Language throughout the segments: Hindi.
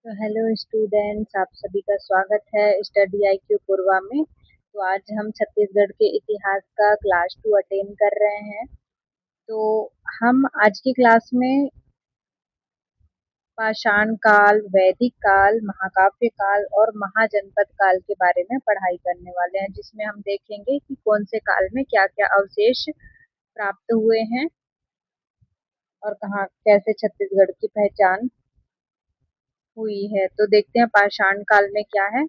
तो हेलो स्टूडेंट्स, आप सभी का स्वागत है स्टडी IQ पूर्वा में। तो आज हम छत्तीसगढ़ के इतिहास का क्लास 2 अटेंड कर रहे हैं। तो हम आज की क्लास में पाषाण काल, वैदिक काल, महाकाव्य काल और महाजनपद काल के बारे में पढ़ाई करने वाले हैं, जिसमें हम देखेंगे कि कौन से काल में क्या क्या अवशेष प्राप्त हुए हैं और कहाँ कैसे छत्तीसगढ़ की पहचान हुई है। तो देखते हैं पाषाण काल में क्या है।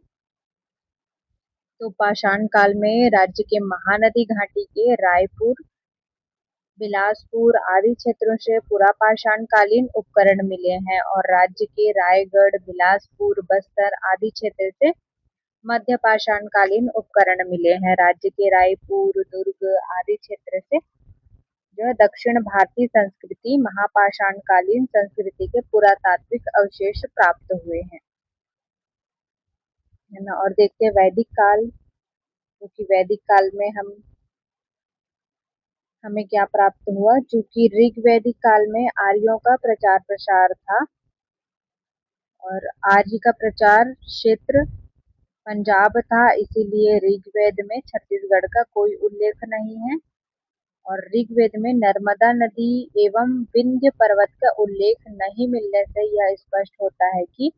तो पाषाण काल में राज्य के महानदी घाटी के रायपुर, बिलासपुर आदि क्षेत्रों से पुरापाषाण कालीन उपकरण मिले हैं और राज्य के रायगढ़, बिलासपुर, बस्तर आदि क्षेत्र से मध्य पाषाण कालीन उपकरण मिले हैं। राज्य के रायपुर, दुर्ग आदि क्षेत्र से जो है दक्षिण भारतीय संस्कृति, महापाषाण कालीन संस्कृति के पुरातात्विक अवशेष प्राप्त हुए हैं, है ना। और देखते हैं वैदिक काल, क्योंकि वैदिक काल में हमें क्या प्राप्त हुआ। चूंकि ऋग्वैदिक काल में आर्यों का प्रचार प्रसार था और आर्य का प्रचार क्षेत्र पंजाब था, इसीलिए ऋग्वेद में छत्तीसगढ़ का कोई उल्लेख नहीं है। और ऋग्वेद में नर्मदा नदी एवं विंध्य पर्वत का उल्लेख नहीं मिलने से यह स्पष्ट होता है कि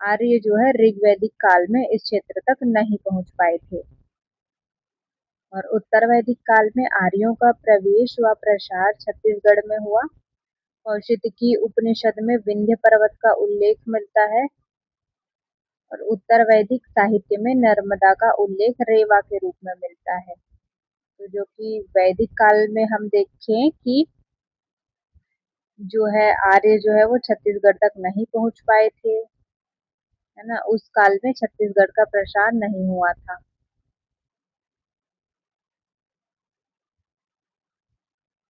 आर्य जो है ऋग्वैदिक काल में इस क्षेत्र तक नहीं पहुंच पाए थे। और उत्तर वैदिक काल में आर्यों का प्रवेश व प्रसार छत्तीसगढ़ में हुआ। कौशिकी उपनिषद में विंध्य पर्वत का उल्लेख मिलता है और उत्तर वैदिक साहित्य में नर्मदा का उल्लेख रेवा के रूप में मिलता है। तो जो कि वैदिक काल में हम देखें कि जो है आर्य जो है वो छत्तीसगढ़ तक नहीं पहुंच पाए थे, है ना। उस काल में छत्तीसगढ़ का प्रसार नहीं हुआ था।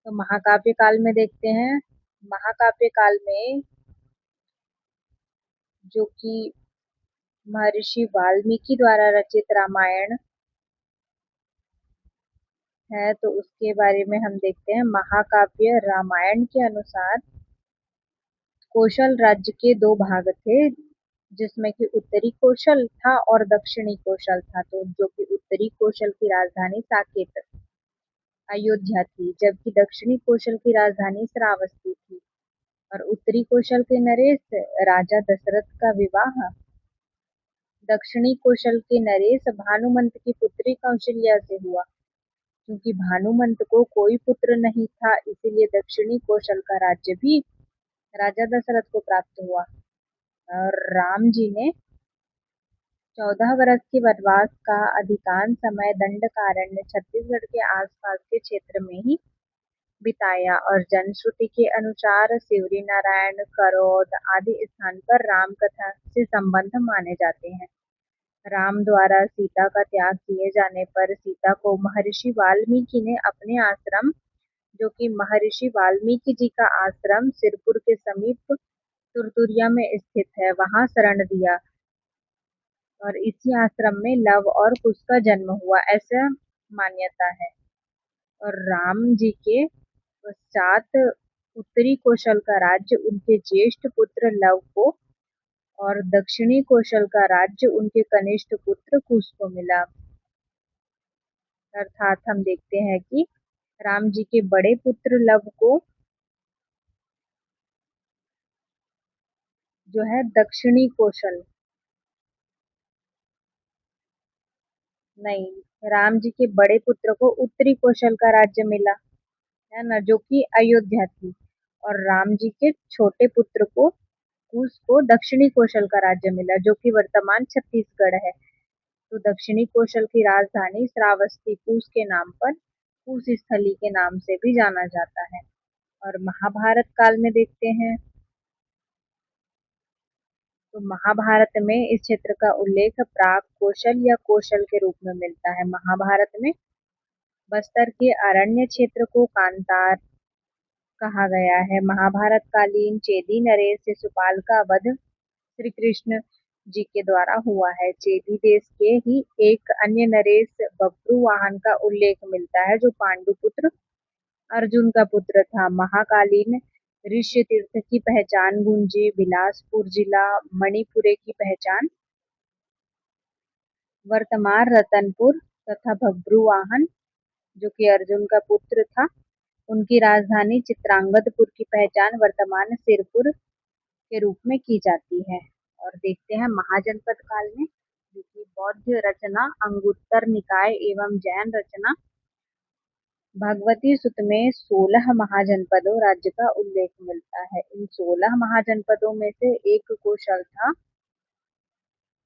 तो महाकाव्य काल में देखते हैं। महाकाव्य काल में जो कि महर्षि वाल्मीकि द्वारा रचित रामायण है, तो उसके बारे में हम देखते हैं। महाकाव्य रामायण के अनुसार कौशल राज्य के दो भाग थे, जिसमें कि उत्तरी कौशल था और दक्षिणी कौशल था। तो जो कि उत्तरी कौशल की राजधानी साकेत अयोध्या थी, जबकि दक्षिणी कौशल की राजधानी श्रावस्ती थी। और उत्तरी कौशल के नरेश राजा दशरथ का विवाह दक्षिणी कौशल के नरेश भानुमंत की पुत्री कौशल्या से हुआ। क्योंकि भानुमंत को कोई पुत्र नहीं था, इसीलिए दक्षिणी कौशल का राज्य भी राजा दशरथ को प्राप्त हुआ। और राम जी ने 14 वर्ष के वनवास का अधिकांश समय दंडकारण्य छत्तीसगढ़ के आसपास के क्षेत्र में ही बिताया और जनश्रुति के अनुसार सिवरी नारायण, करौद आदि स्थान पर राम कथा से संबंध माने जाते हैं। राम द्वारा सीता का त्याग किए जाने पर सीता को महर्षि वाल्मीकि ने अपने आश्रम, जो कि महर्षि वाल्मीकि जी का आश्रम सिरपुर के समीप तुरतुरिया में स्थित है, वहां शरण दिया और इसी आश्रम में लव और कुश का जन्म हुआ, ऐसा मान्यता है। और राम जी के पश्चात उत्तरी कौशल का राज्य उनके ज्येष्ठ पुत्र लव को और दक्षिणी कौशल का राज्य उनके कनिष्ठ पुत्र कुश को मिला। अर्थात हम देखते हैं कि राम जी के बड़े पुत्र लव को जो है दक्षिणी कौशल, नहीं, राम जी के बड़े पुत्र को उत्तरी कौशल का राज्य मिला, है ना, जो कि अयोध्या थी। और राम जी के छोटे पुत्र को कुश को दक्षिणी कौशल का राज्य मिला, जो कि वर्तमान छत्तीसगढ़ है। तो दक्षिणी कौशल की राजधानी श्रावस्ती कुश के नाम पर कुश स्थली के नाम से भी जाना जाता है। और महाभारत काल में देखते हैं। तो महाभारत में इस क्षेत्र का उल्लेख प्राग कौशल या कौशल के रूप में मिलता है। महाभारत में बस्तर के अरण्य क्षेत्र को कांतार कहा गया है। महाभारत कालीन चेदी नरेश शिशुपाल का वध श्री कृष्ण जी के द्वारा हुआ है। चेदी देश के ही एक अन्य नरेश बब्रुवाहन का उल्लेख मिलता है, जो पांडुपुत्र अर्जुन का पुत्र था। महाकालीन ऋष्य तीर्थ की पहचान गुंजी, बिलासपुर जिला मणिपुरे की पहचान, वर्तमान रतनपुर तथा बभ्रुवाहन जो कि अर्जुन का पुत्र था, उनकी राजधानी चित्रांगदपुर की पहचान वर्तमान सिरपुर के रूप में की जाती है। और देखते हैं महाजनपद काल में, जो कि बौद्ध रचना अंगुत्तर निकाय एवं जैन रचना भगवती सुत्त में 16 महाजनपदों राज्य का उल्लेख मिलता है। इन 16 महाजनपदों में से एक कोशल था।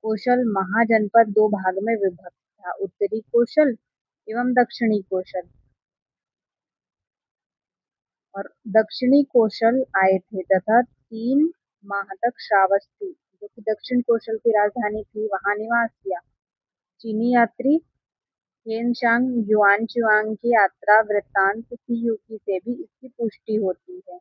कोशल महाजनपद दो भाग में विभक्त था, उत्तरी कोशल एवं दक्षिणी कोशल। और दक्षिणी कौशल आए थे तथा 3 माह तक श्रावस्ती, जो कि दक्षिण कौशल की राजधानी थी, वहां निवास किया। चीनी यात्री हेनशांग युआनचुआंग की यात्रा वृत्तांत सीयूकी से भी इसकी पुष्टि होती है।